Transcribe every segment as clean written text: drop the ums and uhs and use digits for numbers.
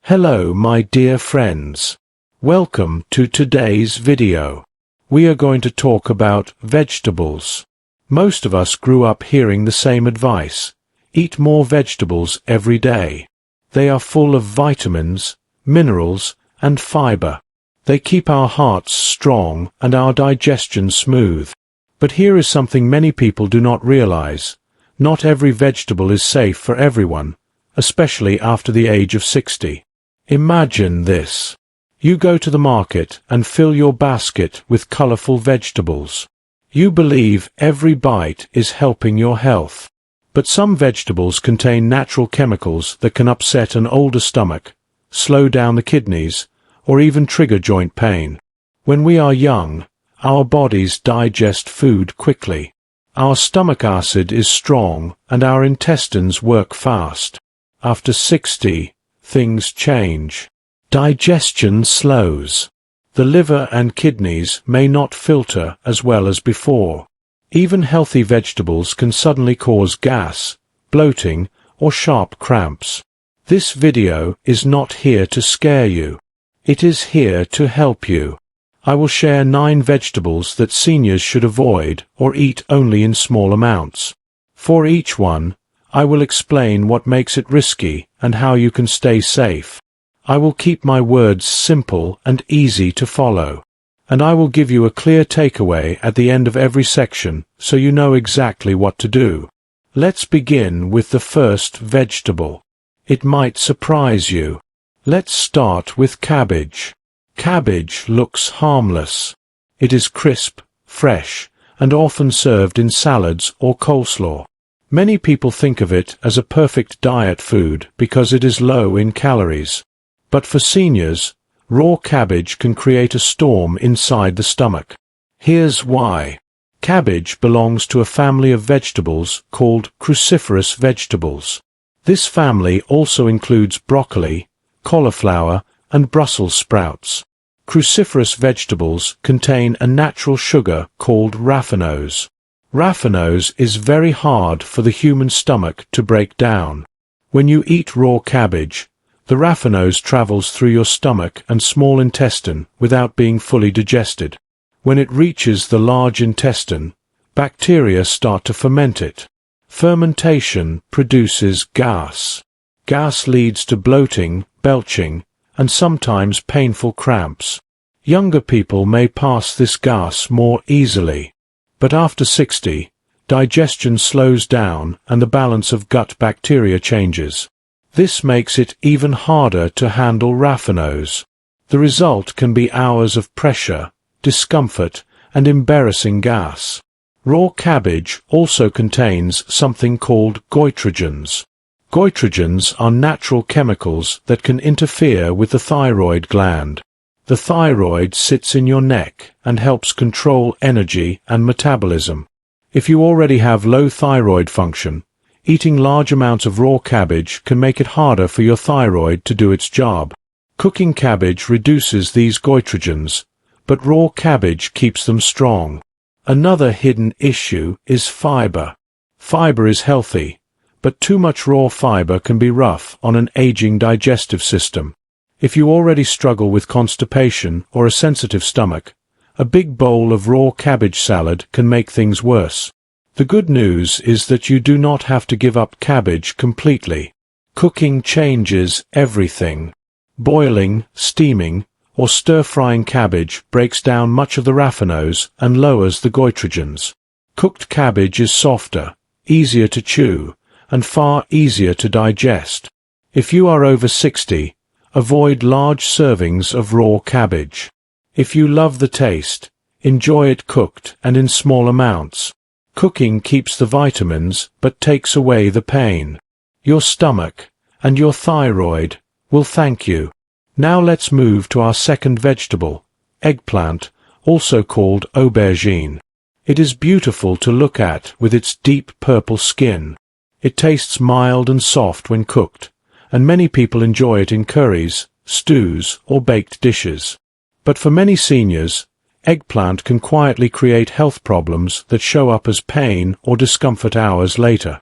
Hello my dear friends. Welcome to today's video. We are going to talk about vegetables. Most of us grew up hearing the same advice. Eat more vegetables every day. They are full of vitamins, minerals, and fiber. They keep our hearts strong and our digestion smooth. But here is something many people do not realize. Not every vegetable is safe for everyone, especially after the age of 60. Imagine this. You go to the market and fill your basket with colorful vegetables. You believe every bite is helping your health. But some vegetables contain natural chemicals that can upset an older stomach, slow down the kidneys, or even trigger joint pain. When we are young, our bodies digest food quickly. Our stomach acid is strong and our intestines work fast. After 60, things change. Digestion slows. The liver and kidneys may not filter as well as before. Even healthy vegetables can suddenly cause gas, bloating, or sharp cramps. This video is not here to scare you. It is here to help you. I will share 9 vegetables that seniors should avoid or eat only in small amounts. For each one, I will explain what makes it risky and how you can stay safe. I will keep my words simple and easy to follow. And I will give you a clear takeaway at the end of every section so you know exactly what to do. Let's begin with the first vegetable. It might surprise you. Let's start with cabbage. Cabbage looks harmless. It is crisp, fresh, and often served in salads or coleslaw. Many people think of it as a perfect diet food because it is low in calories. But for seniors, raw cabbage can create a storm inside the stomach. Here's why. Cabbage belongs to a family of vegetables called cruciferous vegetables. This family also includes broccoli, cauliflower, and Brussels sprouts. Cruciferous vegetables contain a natural sugar called raffinose. Raffinose is very hard for the human stomach to break down. When you eat raw cabbage, the raffinose travels through your stomach and small intestine without being fully digested. When it reaches the large intestine, bacteria start to ferment it. Fermentation produces gas. Gas leads to bloating, belching, and sometimes painful cramps. Younger people may pass this gas more easily. But after 60, digestion slows down and the balance of gut bacteria changes. This makes it even harder to handle raffinose. The result can be hours of pressure, discomfort, and embarrassing gas. Raw cabbage also contains something called goitrogens. Goitrogens are natural chemicals that can interfere with the thyroid gland. The thyroid sits in your neck and helps control energy and metabolism. If you already have low thyroid function, eating large amounts of raw cabbage can make it harder for your thyroid to do its job. Cooking cabbage reduces these goitrogens, but raw cabbage keeps them strong. Another hidden issue is fiber. Fiber is healthy, but too much raw fiber can be rough on an aging digestive system. If you already struggle with constipation or a sensitive stomach, a big bowl of raw cabbage salad can make things worse. The good news is that you do not have to give up cabbage completely. Cooking changes everything. Boiling, steaming, or stir-frying cabbage breaks down much of the raffinose and lowers the goitrogens. Cooked cabbage is softer, easier to chew, and far easier to digest. If you are over 60, avoid large servings of raw cabbage. If you love the taste, enjoy it cooked and in small amounts. Cooking keeps the vitamins but takes away the pain. Your stomach and your thyroid will thank you. Now let's move to our second vegetable, eggplant, also called aubergine. It is beautiful to look at with its deep purple skin. It tastes mild and soft when cooked, and many people enjoy it in curries, stews, or baked dishes. But for many seniors, eggplant can quietly create health problems that show up as pain or discomfort hours later.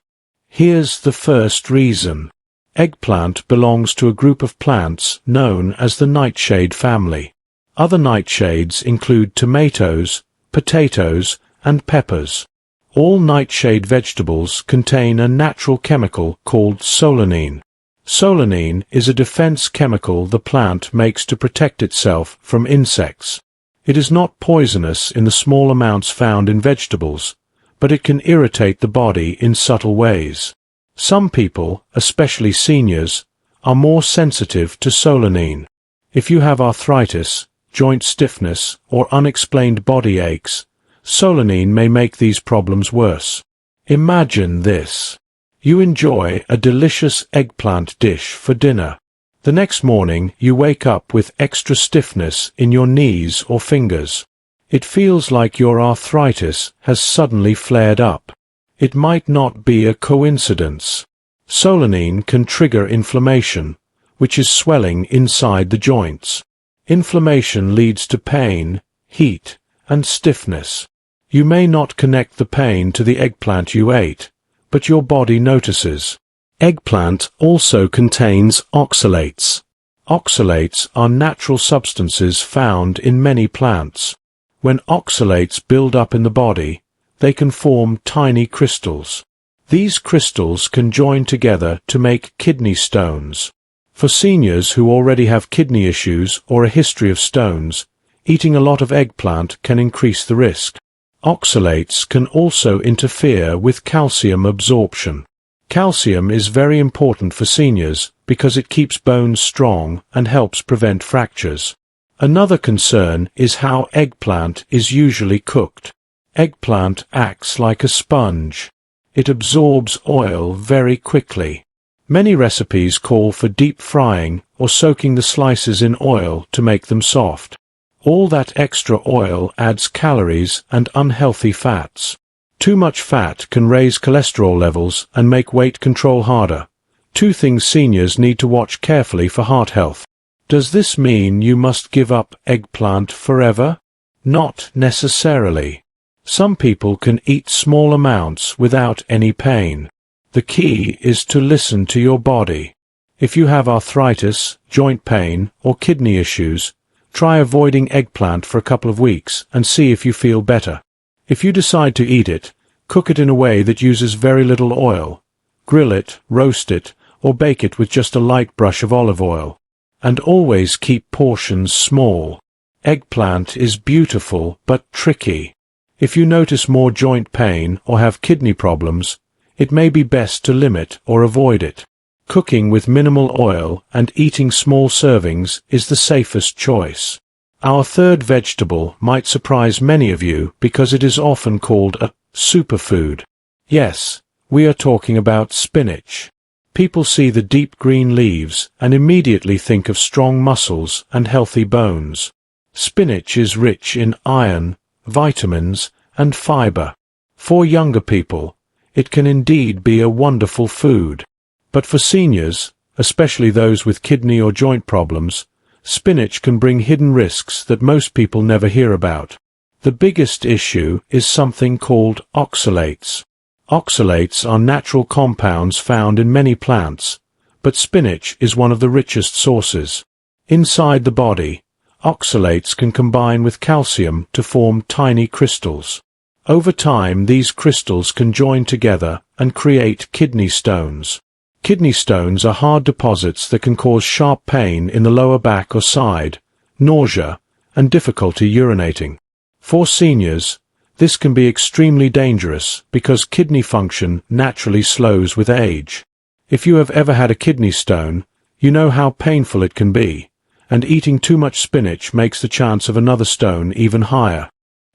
Here's the first reason. Eggplant belongs to a group of plants known as the nightshade family. Other nightshades include tomatoes, potatoes, and peppers. All nightshade vegetables contain a natural chemical called solanine. Solanine is a defense chemical the plant makes to protect itself from insects. It is not poisonous in the small amounts found in vegetables, but it can irritate the body in subtle ways. Some people, especially seniors, are more sensitive to solanine. If you have arthritis, joint stiffness, or unexplained body aches, solanine may make these problems worse. Imagine this. You enjoy a delicious eggplant dish for dinner. The next morning you wake up with extra stiffness in your knees or fingers. It feels like your arthritis has suddenly flared up. It might not be a coincidence. Solanine can trigger inflammation, which is swelling inside the joints. Inflammation leads to pain, heat, and stiffness. You may not connect the pain to the eggplant you ate, but your body notices. Eggplant also contains oxalates. Oxalates are natural substances found in many plants. When oxalates build up in the body, they can form tiny crystals. These crystals can join together to make kidney stones. For seniors who already have kidney issues or a history of stones, eating a lot of eggplant can increase the risk. Oxalates can also interfere with calcium absorption. Calcium is very important for seniors because it keeps bones strong and helps prevent fractures. Another concern is how eggplant is usually cooked. Eggplant acts like a sponge. It absorbs oil very quickly. Many recipes call for deep frying or soaking the slices in oil to make them soft. All that extra oil adds calories and unhealthy fats. Too much fat can raise cholesterol levels and make weight control harder. Two things seniors need to watch carefully for heart health. Does this mean you must give up eggplant forever? Not necessarily. Some people can eat small amounts without any pain. The key is to listen to your body. If you have arthritis, joint pain, or kidney issues, try avoiding eggplant for a couple of weeks and see if you feel better. If you decide to eat it, cook it in a way that uses very little oil. Grill it, roast it, or bake it with just a light brush of olive oil. And always keep portions small. Eggplant is beautiful but tricky. If you notice more joint pain or have kidney problems, it may be best to limit or avoid it. Cooking with minimal oil and eating small servings is the safest choice. Our third vegetable might surprise many of you because it is often called a superfood. Yes, we are talking about spinach. People see the deep green leaves and immediately think of strong muscles and healthy bones. Spinach is rich in iron, vitamins, and fiber. For younger people, it can indeed be a wonderful food. But for seniors, especially those with kidney or joint problems, spinach can bring hidden risks that most people never hear about. The biggest issue is something called oxalates. Oxalates are natural compounds found in many plants, but spinach is one of the richest sources. Inside the body, oxalates can combine with calcium to form tiny crystals. Over time, these crystals can join together and create kidney stones. Kidney stones are hard deposits that can cause sharp pain in the lower back or side, nausea, and difficulty urinating. For seniors, this can be extremely dangerous because kidney function naturally slows with age. If you have ever had a kidney stone, you know how painful it can be, and eating too much spinach makes the chance of another stone even higher.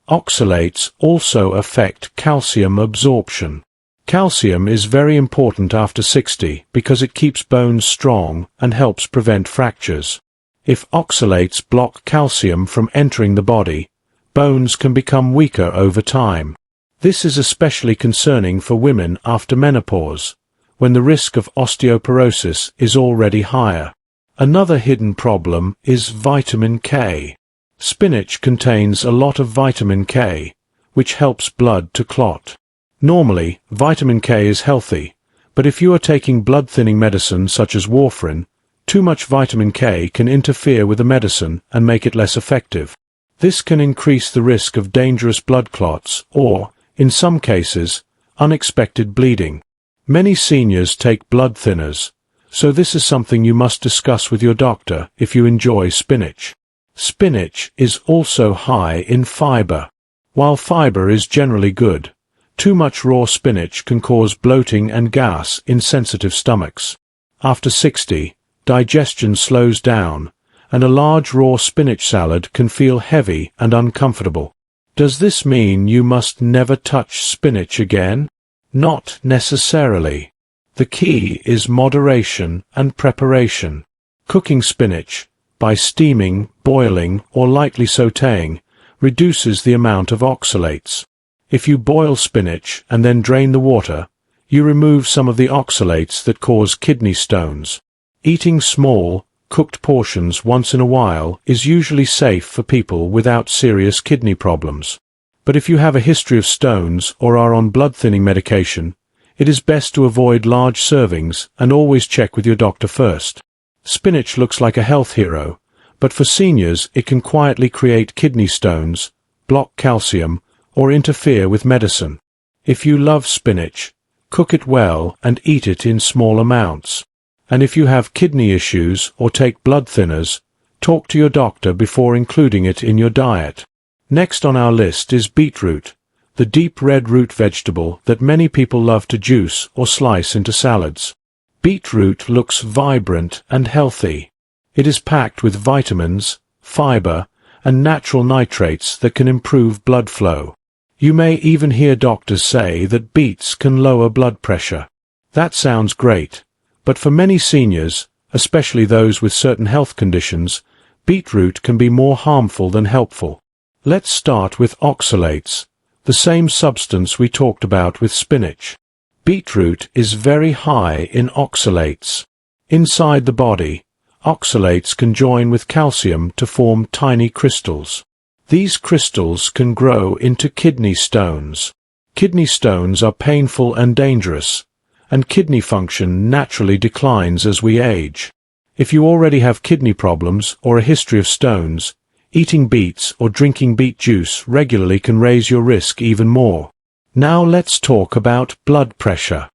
Oxalates also affect calcium absorption. Calcium is very important after 60 because it keeps bones strong and helps prevent fractures. If oxalates block calcium from entering the body, bones can become weaker over time. This is especially concerning for women after menopause, when the risk of osteoporosis is already higher. Another hidden problem is vitamin K. Spinach contains a lot of vitamin K, which helps blood to clot. Normally, vitamin K is healthy, But if you are taking blood-thinning medicine such as warfarin, too much vitamin K can interfere with the medicine and make it less effective. This can increase the risk of dangerous blood clots or, in some cases, unexpected bleeding. Many seniors take blood thinners, so this is something you must discuss with your doctor if you enjoy spinach. Spinach is also high in fiber. While fiber is generally good, too much raw spinach can cause bloating and gas in sensitive stomachs. After 60, digestion slows down, and a large raw spinach salad can feel heavy and uncomfortable. Does this mean you must never touch spinach again? Not necessarily. The key is moderation and preparation. Cooking spinach, by steaming, boiling, or lightly sautéing, reduces the amount of oxalates. If you boil spinach and then drain the water, you remove some of the oxalates that cause kidney stones. Eating small, cooked portions once in a while is usually safe for people without serious kidney problems. But if you have a history of stones or are on blood-thinning medication, it is best to avoid large servings and always check with your doctor first. Spinach looks like a health hero, but for seniors it can quietly create kidney stones, block calcium, or interfere with medicine. If you love spinach, cook it well and eat it in small amounts. And if you have kidney issues or take blood thinners, talk to your doctor before including it in your diet. Next on our list is beetroot, the deep red root vegetable that many people love to juice or slice into salads. Beetroot looks vibrant and healthy. It is packed with vitamins, fiber, and natural nitrates that can improve blood flow. You may even hear doctors say that beets can lower blood pressure. That sounds great, but for many seniors, especially those with certain health conditions, beetroot can be more harmful than helpful. Let's start with oxalates, the same substance we talked about with spinach. Beetroot is very high in oxalates. Inside the body, oxalates can join with calcium to form tiny crystals. These crystals can grow into kidney stones. Kidney stones are painful and dangerous, and kidney function naturally declines as we age. If you already have kidney problems or a history of stones, eating beets or drinking beet juice regularly can raise your risk even more. Now let's talk about blood pressure.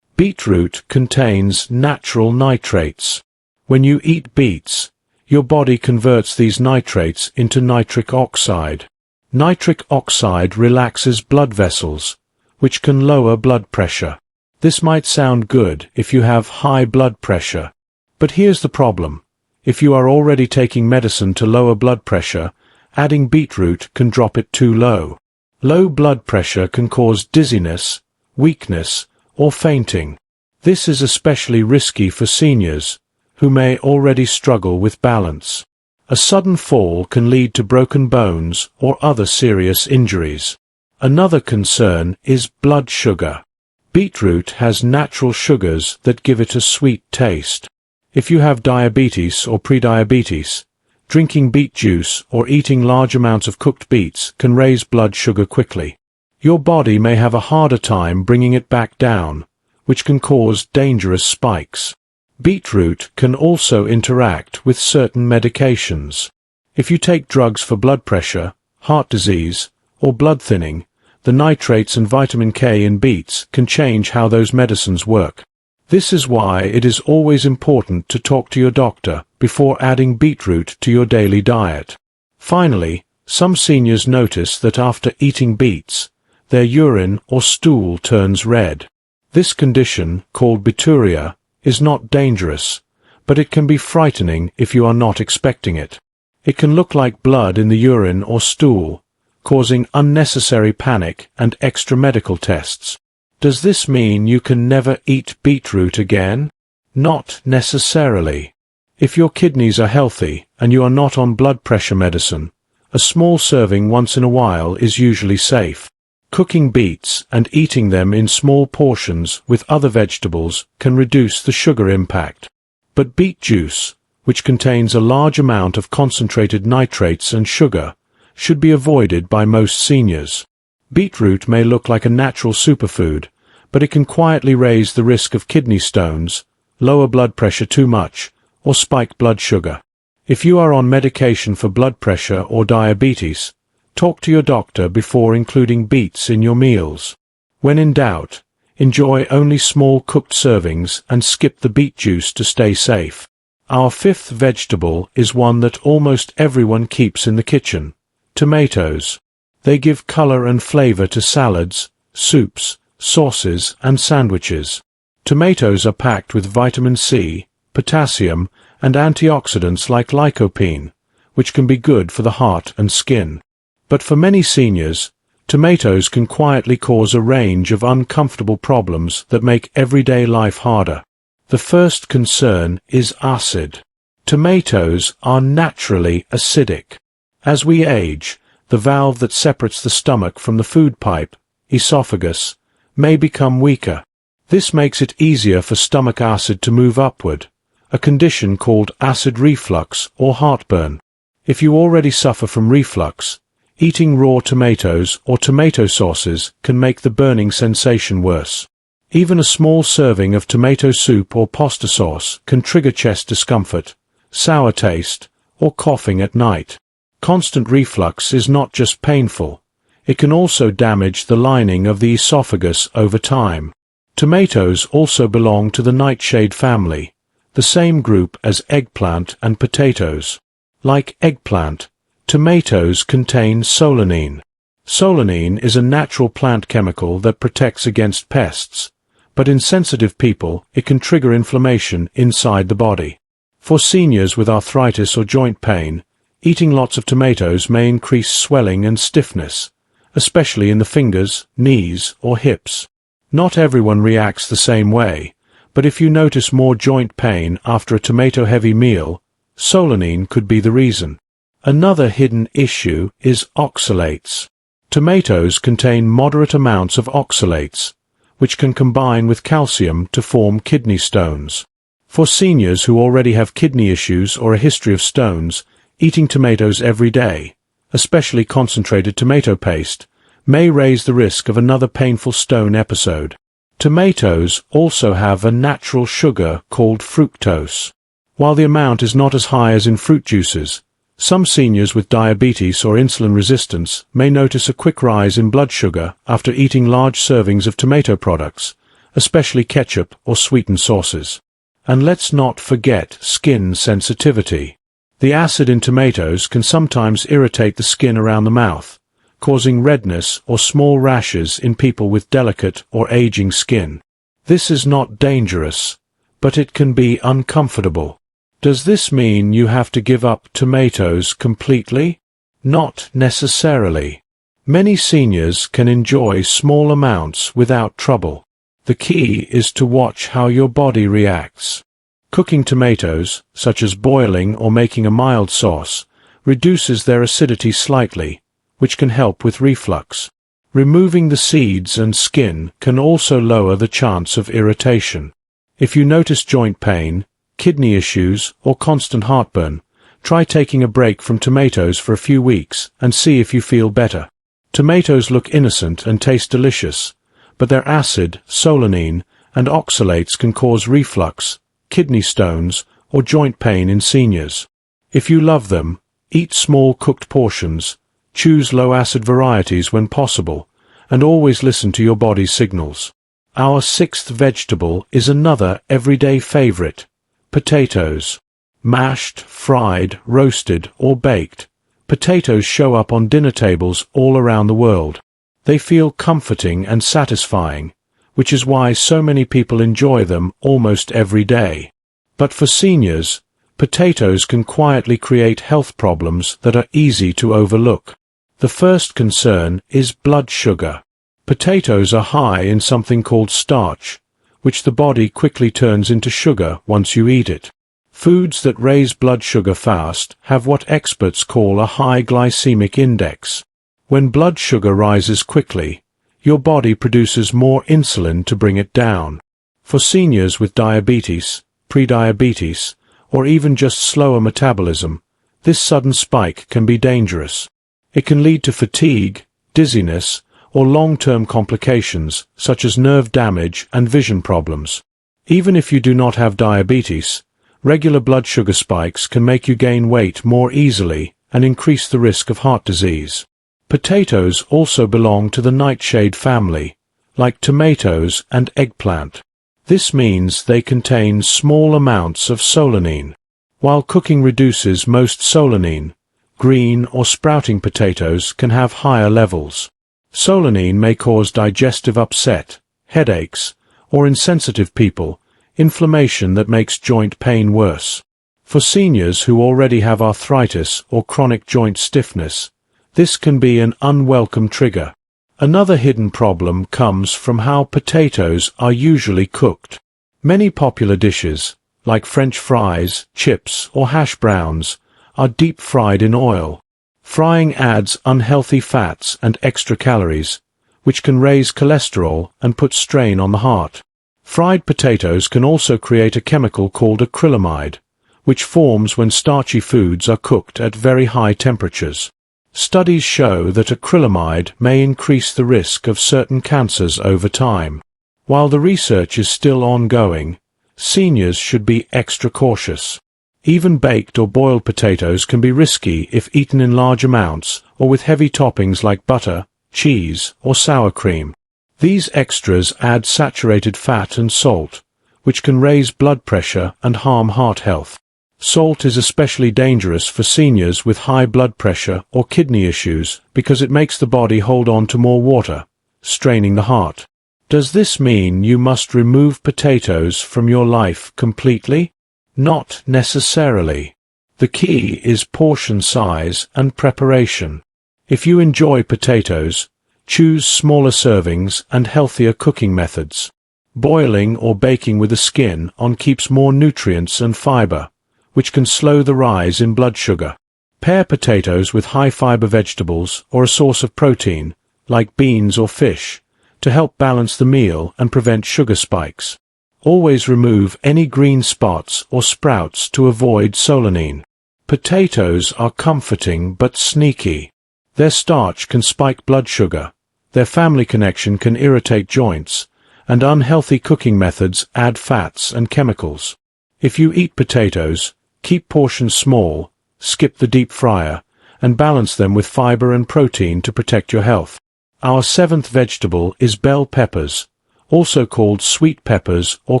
Beetroot contains natural nitrates. When you eat beets, your body converts these nitrates into nitric oxide. Nitric oxide relaxes blood vessels, which can lower blood pressure. This might sound good if you have high blood pressure, but here's the problem. If you are already taking medicine to lower blood pressure, adding beetroot can drop it too low. Low blood pressure can cause dizziness, weakness, or fainting. This is especially risky for seniors, who may already struggle with balance. A sudden fall can lead to broken bones or other serious injuries. Another concern is blood sugar. Beetroot has natural sugars that give it a sweet taste. If you have diabetes or prediabetes, drinking beet juice or eating large amounts of cooked beets can raise blood sugar quickly. Your body may have a harder time bringing it back down, which can cause dangerous spikes. Beetroot can also interact with certain medications. If you take drugs for blood pressure, heart disease, or blood thinning, the nitrates and vitamin K in beets can change how those medicines work. This is why it is always important to talk to your doctor before adding beetroot to your daily diet. Finally, some seniors notice that after eating beets, their urine or stool turns red. This condition, called bituria, is not dangerous, but it can be frightening if you are not expecting it. It can look like blood in the urine or stool, causing unnecessary panic and extra medical tests. Does this mean you can never eat beetroot again? Not necessarily. If your kidneys are healthy and you are not on blood pressure medicine, a small serving once in a while is usually safe. Cooking beets and eating them in small portions with other vegetables can reduce the sugar impact. But beet juice, which contains a large amount of concentrated nitrates and sugar, should be avoided by most seniors. Beetroot may look like a natural superfood, but it can quietly raise the risk of kidney stones, lower blood pressure too much, or spike blood sugar. If you are on medication for blood pressure or diabetes, talk to your doctor before including beets in your meals. When in doubt, enjoy only small cooked servings and skip the beet juice to stay safe. Our fifth vegetable is one that almost everyone keeps in the kitchen: tomatoes. They give color and flavor to salads, soups, sauces, and sandwiches. Tomatoes are packed with vitamin C, potassium, and antioxidants like lycopene, which can be good for the heart and skin. But for many seniors, tomatoes can quietly cause a range of uncomfortable problems that make everyday life harder. The first concern is acid. Tomatoes are naturally acidic. As we age, the valve that separates the stomach from the food pipe, esophagus, may become weaker. This makes it easier for stomach acid to move upward, a condition called acid reflux or heartburn. If you already suffer from reflux, eating raw tomatoes or tomato sauces can make the burning sensation worse. Even a small serving of tomato soup or pasta sauce can trigger chest discomfort, sour taste, or coughing at night. Constant reflux is not just painful, it can also damage the lining of the esophagus over time. Tomatoes also belong to the nightshade family, the same group as eggplant and potatoes. Like eggplant, tomatoes contain solanine. Solanine is a natural plant chemical that protects against pests, but in sensitive people it can trigger inflammation inside the body. For seniors with arthritis or joint pain, eating lots of tomatoes may increase swelling and stiffness, especially in the fingers, knees, or hips. Not everyone reacts the same way, but if you notice more joint pain after a tomato-heavy meal, solanine could be the reason. Another hidden issue is oxalates. Tomatoes contain moderate amounts of oxalates, which can combine with calcium to form kidney stones. For seniors who already have kidney issues or a history of stones, eating tomatoes every day, especially concentrated tomato paste, may raise the risk of another painful stone episode. Tomatoes also have a natural sugar called fructose. While the amount is not as high as in fruit juices, some seniors with diabetes or insulin resistance may notice a quick rise in blood sugar after eating large servings of tomato products, especially ketchup or sweetened sauces. And let's not forget skin sensitivity. The acid in tomatoes can sometimes irritate the skin around the mouth, causing redness or small rashes in people with delicate or aging skin. This is not dangerous, but it can be uncomfortable. Does this mean you have to give up tomatoes completely? Not necessarily. Many seniors can enjoy small amounts without trouble. The key is to watch how your body reacts. Cooking tomatoes, such as boiling or making a mild sauce, reduces their acidity slightly, which can help with reflux. Removing the seeds and skin can also lower the chance of irritation. If you notice joint pain, kidney issues, or constant heartburn, try taking a break from tomatoes for a few weeks and see if you feel better. Tomatoes look innocent and taste delicious, but their acid, solanine, and oxalates can cause reflux, kidney stones, or joint pain in seniors. If you love them, eat small cooked portions, choose low-acid varieties when possible, and always listen to your body's signals. Our sixth vegetable is another everyday favorite: potatoes. Mashed, fried, roasted, or baked, potatoes show up on dinner tables all around the world. They feel comforting and satisfying, which is why so many people enjoy them almost every day. But for seniors, potatoes can quietly create health problems that are easy to overlook. The first concern is blood sugar. Potatoes are high in something called starch, which the body quickly turns into sugar once you eat it. Foods that raise blood sugar fast have what experts call a high glycemic index. When blood sugar rises quickly, your body produces more insulin to bring it down. For seniors with diabetes, prediabetes, or even just slower metabolism, this sudden spike can be dangerous. It can lead to fatigue, dizziness, or long-term complications such as nerve damage and vision problems. Even if you do not have diabetes, regular blood sugar spikes can make you gain weight more easily and increase the risk of heart disease. Potatoes also belong to the nightshade family, like tomatoes and eggplant. This means they contain small amounts of solanine. While cooking reduces most solanine, green or sprouting potatoes can have higher levels. Solanine may cause digestive upset, headaches, or in sensitive people, inflammation that makes joint pain worse. For seniors who already have arthritis or chronic joint stiffness, this can be an unwelcome trigger. Another hidden problem comes from how potatoes are usually cooked. Many popular dishes, like French fries, chips, or hash browns, are deep fried in oil. Frying adds unhealthy fats and extra calories, which can raise cholesterol and put strain on the heart. Fried potatoes can also create a chemical called acrylamide, which forms when starchy foods are cooked at very high temperatures. Studies show that acrylamide may increase the risk of certain cancers over time. While the research is still ongoing, seniors should be extra cautious. Even baked or boiled potatoes can be risky if eaten in large amounts or with heavy toppings like butter, cheese, or sour cream. These extras add saturated fat and salt, which can raise blood pressure and harm heart health. Salt is especially dangerous for seniors with high blood pressure or kidney issues because it makes the body hold on to more water, straining the heart. Does this mean you must remove potatoes from your life completely? Not necessarily. The key is portion size and preparation. If you enjoy potatoes, choose smaller servings and healthier cooking methods. Boiling or baking with the skin on keeps more nutrients and fiber, which can slow the rise in blood sugar. Pair potatoes with high-fiber vegetables or a source of protein, like beans or fish, to help balance the meal and prevent sugar spikes. Always remove any green spots or sprouts to avoid solanine. Potatoes are comforting but sneaky. Their starch can spike blood sugar, their family connection can irritate joints, and unhealthy cooking methods add fats and chemicals. If you eat potatoes, keep portions small, skip the deep fryer, and balance them with fiber and protein to protect your health. Our seventh vegetable is bell peppers, also called sweet peppers or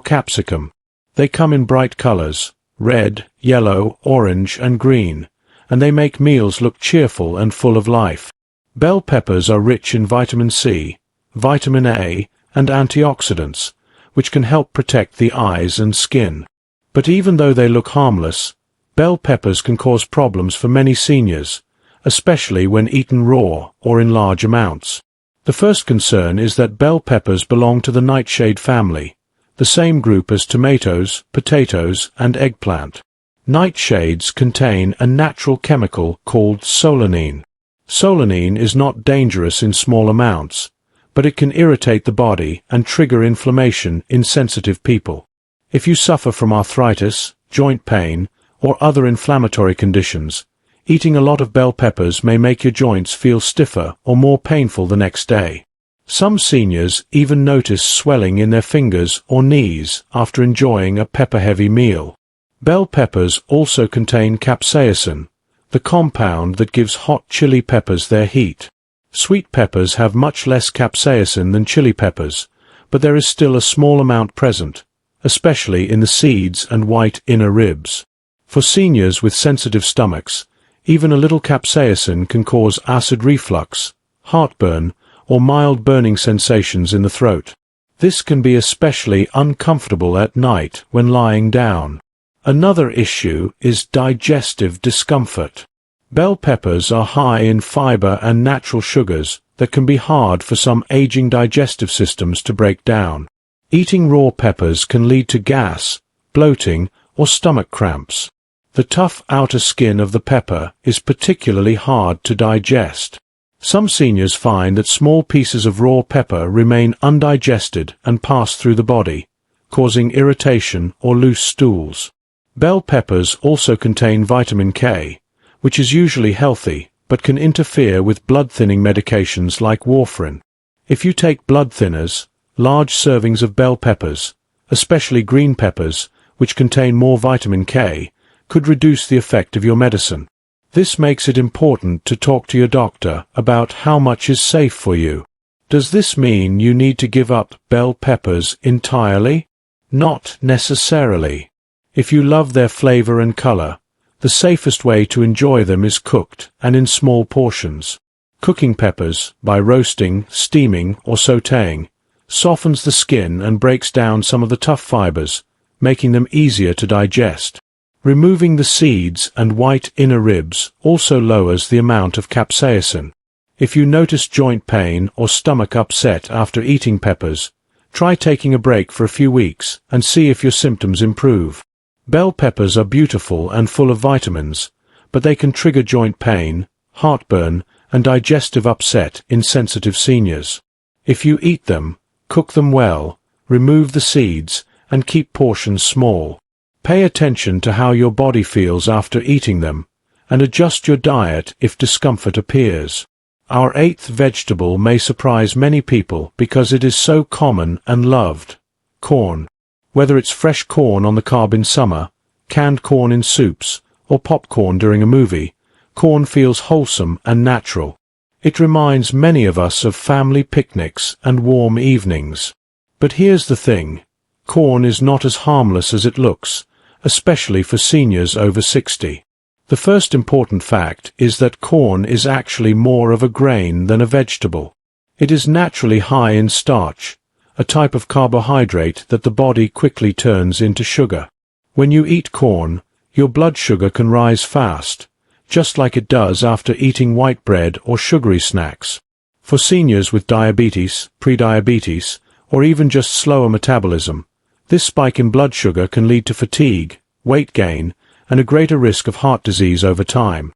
capsicum. They come in bright colors, red, yellow, orange, and green, and they make meals look cheerful and full of life. Bell peppers are rich in vitamin C, vitamin A, and antioxidants, which can help protect the eyes and skin. But even though they look harmless, bell peppers can cause problems for many seniors, especially when eaten raw or in large amounts. The first concern is that bell peppers belong to the nightshade family, the same group as tomatoes, potatoes, and eggplant. Nightshades contain a natural chemical called solanine. Solanine is not dangerous in small amounts, but it can irritate the body and trigger inflammation in sensitive people. If you suffer from arthritis, joint pain, or other inflammatory conditions, eating a lot of bell peppers may make your joints feel stiffer or more painful the next day. Some seniors even notice swelling in their fingers or knees after enjoying a pepper-heavy meal. Bell peppers also contain capsaicin, the compound that gives hot chili peppers their heat. Sweet peppers have much less capsaicin than chili peppers, but there is still a small amount present, especially in the seeds and white inner ribs. For seniors with sensitive stomachs, even a little capsaicin can cause acid reflux, heartburn, or mild burning sensations in the throat. This can be especially uncomfortable at night when lying down. Another issue is digestive discomfort. Bell peppers are high in fiber and natural sugars that can be hard for some aging digestive systems to break down. Eating raw peppers can lead to gas, bloating, or stomach cramps. The tough outer skin of the pepper is particularly hard to digest. Some seniors find that small pieces of raw pepper remain undigested and pass through the body, causing irritation or loose stools. Bell peppers also contain vitamin K, which is usually healthy but can interfere with blood-thinning medications like warfarin. If you take blood thinners, large servings of bell peppers, especially green peppers, which contain more vitamin K, could reduce the effect of your medicine. This makes it important to talk to your doctor about how much is safe for you. Does this mean you need to give up bell peppers entirely? Not necessarily. If you love their flavor and color, the safest way to enjoy them is cooked and in small portions. Cooking peppers, by roasting, steaming, or sautéing, softens the skin and breaks down some of the tough fibers, making them easier to digest. Removing the seeds and white inner ribs also lowers the amount of capsaicin. If you notice joint pain or stomach upset after eating peppers, try taking a break for a few weeks and see if your symptoms improve. Bell peppers are beautiful and full of vitamins, but they can trigger joint pain, heartburn, and digestive upset in sensitive seniors. If you eat them, cook them well, remove the seeds, and keep portions small. Pay attention to how your body feels after eating them, and adjust your diet if discomfort appears. Our eighth vegetable may surprise many people because it is so common and loved. Corn. Whether it's fresh corn on the cob in summer, canned corn in soups, or popcorn during a movie, corn feels wholesome and natural. It reminds many of us of family picnics and warm evenings. But here's the thing. Corn is not as harmless as it looks, especially for seniors over 60. The first important fact is that corn is actually more of a grain than a vegetable. It is naturally high in starch, a type of carbohydrate that the body quickly turns into sugar. When you eat corn, your blood sugar can rise fast, just like it does after eating white bread or sugary snacks. For seniors with diabetes, prediabetes, or even just slower metabolism, this spike in blood sugar can lead to fatigue, weight gain, and a greater risk of heart disease over time.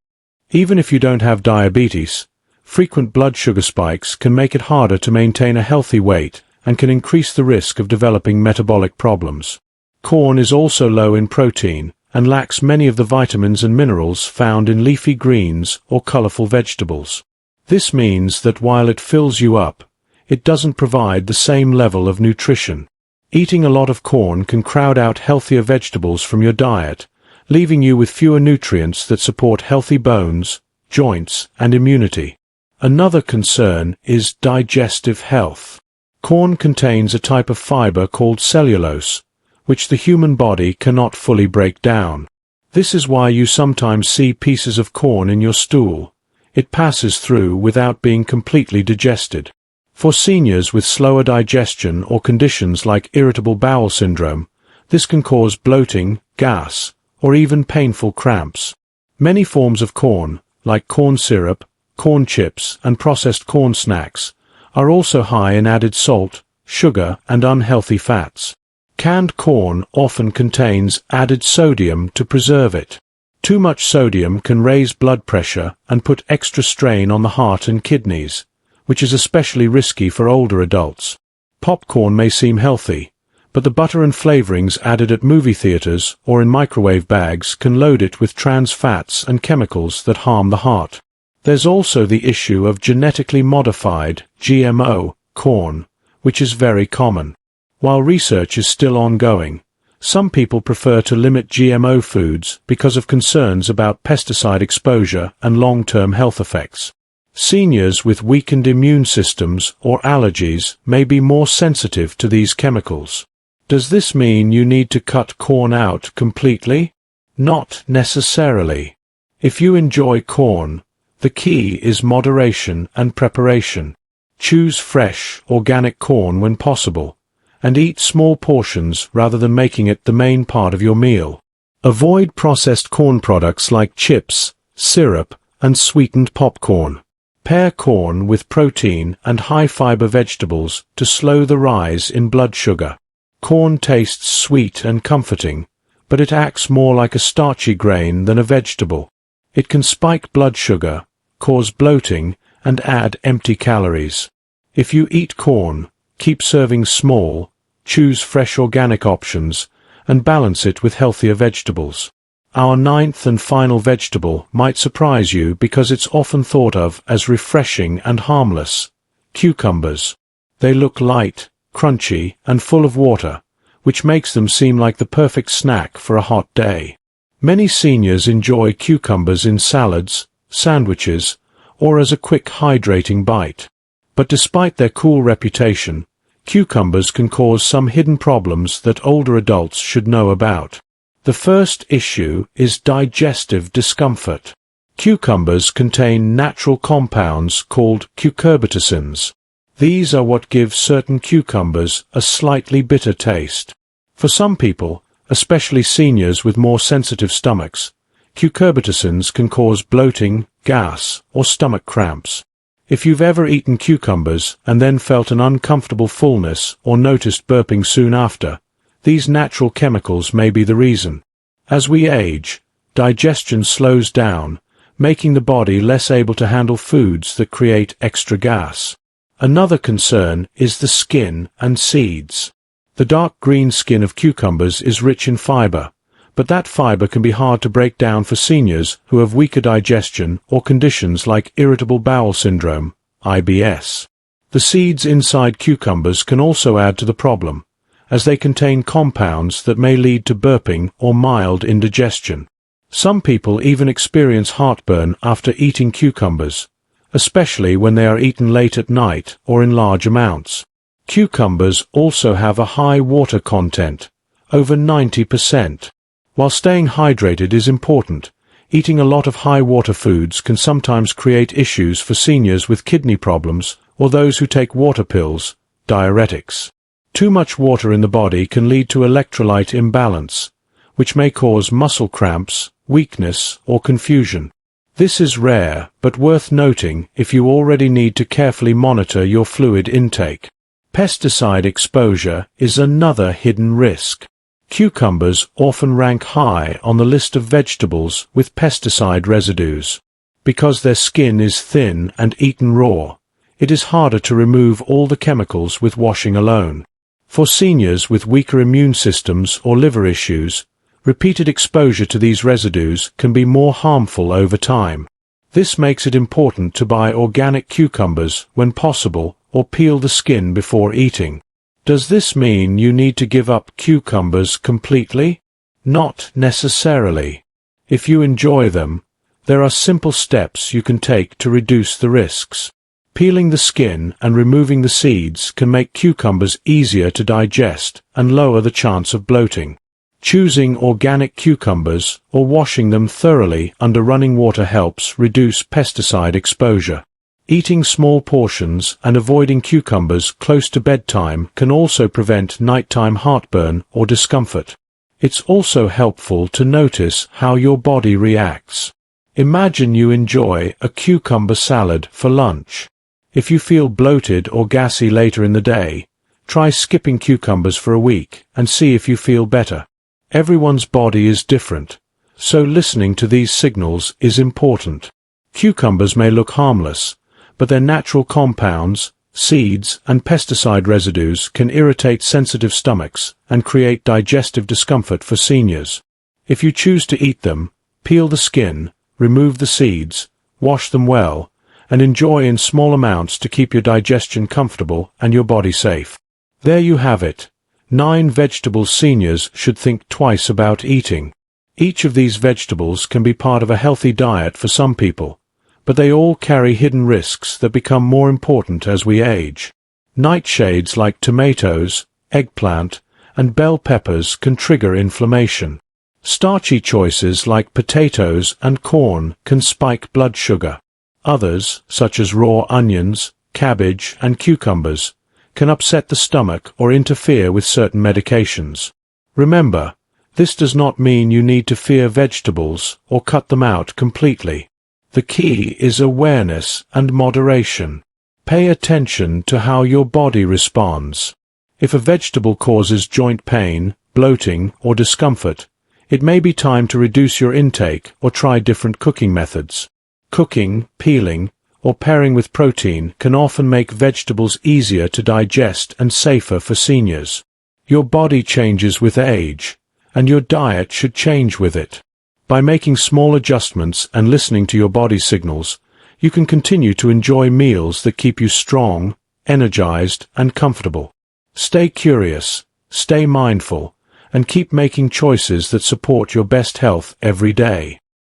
Even if you don't have diabetes, frequent blood sugar spikes can make it harder to maintain a healthy weight and can increase the risk of developing metabolic problems. Corn is also low in protein and lacks many of the vitamins and minerals found in leafy greens or colorful vegetables. This means that while it fills you up, it doesn't provide the same level of nutrition. Eating a lot of corn can crowd out healthier vegetables from your diet, leaving you with fewer nutrients that support healthy bones, joints, and immunity. Another concern is digestive health. Corn contains a type of fiber called cellulose, which the human body cannot fully break down. This is why you sometimes see pieces of corn in your stool. It passes through without being completely digested. For seniors with slower digestion or conditions like irritable bowel syndrome, this can cause bloating, gas, or even painful cramps. Many forms of corn, like corn syrup, corn chips, and processed corn snacks, are also high in added salt, sugar, and unhealthy fats. Canned corn often contains added sodium to preserve it. Too much sodium can raise blood pressure and put extra strain on the heart and kidneys, which is especially risky for older adults. Popcorn may seem healthy, but the butter and flavorings added at movie theaters or in microwave bags can load it with trans fats and chemicals that harm the heart. There's also the issue of genetically modified, GMO, corn, which is very common. While research is still ongoing, some people prefer to limit GMO foods because of concerns about pesticide exposure and long-term health effects. Seniors with weakened immune systems or allergies may be more sensitive to these chemicals. Does this mean you need to cut corn out completely? Not necessarily. If you enjoy corn, the key is moderation and preparation. Choose fresh, organic corn when possible, and eat small portions rather than making it the main part of your meal. Avoid processed corn products like chips, syrup, and sweetened popcorn. Pair corn with protein and high-fiber vegetables to slow the rise in blood sugar. Corn tastes sweet and comforting, but it acts more like a starchy grain than a vegetable. It can spike blood sugar, cause bloating, and add empty calories. If you eat corn, keep serving small, choose fresh organic options, and balance it with healthier vegetables. Our ninth and final vegetable might surprise you because it's often thought of as refreshing and harmless. Cucumbers. They look light, crunchy, and full of water, which makes them seem like the perfect snack for a hot day. Many seniors enjoy cucumbers in salads, sandwiches, or as a quick hydrating bite. But despite their cool reputation, cucumbers can cause some hidden problems that older adults should know about. The first issue is digestive discomfort. Cucumbers contain natural compounds called cucurbitacins. These are what give certain cucumbers a slightly bitter taste. For some people, especially seniors with more sensitive stomachs, cucurbitacins can cause bloating, gas, or stomach cramps. If you've ever eaten cucumbers and then felt an uncomfortable fullness or noticed burping soon after, these natural chemicals may be the reason. As we age, digestion slows down, making the body less able to handle foods that create extra gas. Another concern is the skin and seeds. The dark green skin of cucumbers is rich in fiber, but that fiber can be hard to break down for seniors who have weaker digestion or conditions like irritable bowel syndrome, IBS. The seeds inside cucumbers can also add to the problem, as they contain compounds that may lead to burping or mild indigestion. Some people even experience heartburn after eating cucumbers, especially when they are eaten late at night or in large amounts. Cucumbers also have a high water content, over 90%. While staying hydrated is important, eating a lot of high-water foods can sometimes create issues for seniors with kidney problems or those who take water pills, diuretics. Too much water in the body can lead to electrolyte imbalance, which may cause muscle cramps, weakness, or confusion. This is rare, but worth noting if you already need to carefully monitor your fluid intake. Pesticide exposure is another hidden risk. Cucumbers often rank high on the list of vegetables with pesticide residues. Because their skin is thin and eaten raw, it is harder to remove all the chemicals with washing alone. For seniors with weaker immune systems or liver issues, repeated exposure to these residues can be more harmful over time. This makes it important to buy organic cucumbers when possible or peel the skin before eating. Does this mean you need to give up cucumbers completely? Not necessarily. If you enjoy them, there are simple steps you can take to reduce the risks. Peeling the skin and removing the seeds can make cucumbers easier to digest and lower the chance of bloating. Choosing organic cucumbers or washing them thoroughly under running water helps reduce pesticide exposure. Eating small portions and avoiding cucumbers close to bedtime can also prevent nighttime heartburn or discomfort. It's also helpful to notice how your body reacts. Imagine you enjoy a cucumber salad for lunch. If you feel bloated or gassy later in the day, try skipping cucumbers for a week and see if you feel better. Everyone's body is different, so listening to these signals is important. Cucumbers may look harmless, but their natural compounds, seeds, and pesticide residues can irritate sensitive stomachs and create digestive discomfort for seniors. If you choose to eat them, peel the skin, remove the seeds, wash them well, and enjoy in small amounts to keep your digestion comfortable and your body safe. There you have it. 9 vegetables seniors should think twice about eating. Each of these vegetables can be part of a healthy diet for some people, but they all carry hidden risks that become more important as we age. Nightshades like tomatoes, eggplant, and bell peppers can trigger inflammation. Starchy choices like potatoes and corn can spike blood sugar. Others, such as raw onions, cabbage, and cucumbers, can upset the stomach or interfere with certain medications. Remember, this does not mean you need to fear vegetables or cut them out completely. The key is awareness and moderation. Pay attention to how your body responds. If a vegetable causes joint pain, bloating, or discomfort, it may be time to reduce your intake or try different cooking methods. Cooking, peeling, or pairing with protein can often make vegetables easier to digest and safer for seniors. Your body changes with age, and your diet should change with it. By making small adjustments and listening to your body signals, you can continue to enjoy meals that keep you strong, energized, and comfortable. Stay curious, stay mindful, and keep making choices that support your best health every day.